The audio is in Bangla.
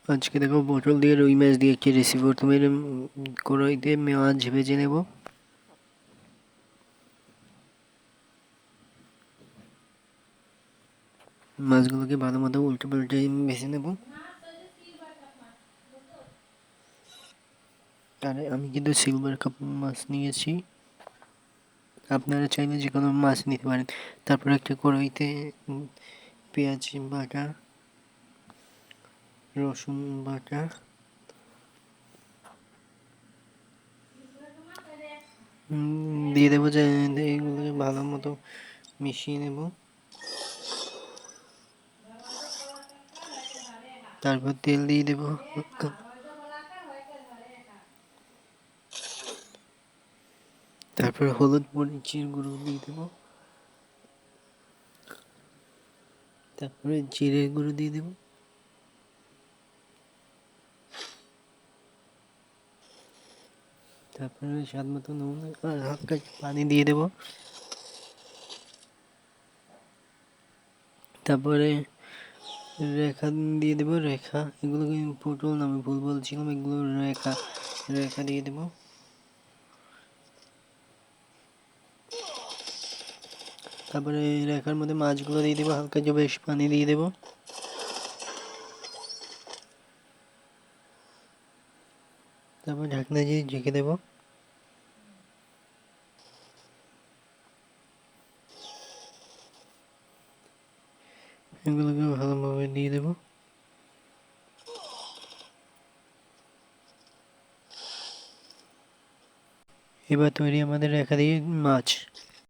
আজকে দেখো পটল দিয়ে রুই মাছ দিয়ে একটি রেসিপি। প্রথমে কড়াইতে মাছ ভেজে নেব। মাছগুলোকে ভালো মতো উল্টে পাল্টে ভেজে নেব। আর আমি কিন্তু সিলভার কাপ মাছ নিয়েছি, আপনারা চাইলে যে কোনো মাছ নিতে পারেন। তারপর একটা কড়াইতে পেঁয়াজ বাটা, রসুন বাটা, দিয়ে দেবো, যে এইগুলোকে ভালো মতো মিশিয়ে নেব। তারপর তেল দিয়ে দেবো, তারপর হলুদ মরিচের গুঁড়ো দিয়ে দেবো, তারপরে জিরে গুঁড়ো দিয়ে দেবো, তারপরে স্বাদ মতো নুন আর হালকা পানি দিয়ে দেবো। তারপরে রেখা দিয়ে দেবো, রেখা, এগুলোকে পটল না, আমি ভুল বলছিলাম, এগুলো রেখা, রেখা দিয়ে দেবো। তারপরে রেখার মধ্যে মাছগুলো দিয়ে দেবো, হালকা যে বেশ পানি দিয়ে দেবো। তারপর ঢাকনা দিয়ে ঢেকে দেবো। এগুলোকে ভালোভাবে দিয়ে দেবো। এবার তৈরি আমাদের রেখা দিয়ে মাছ।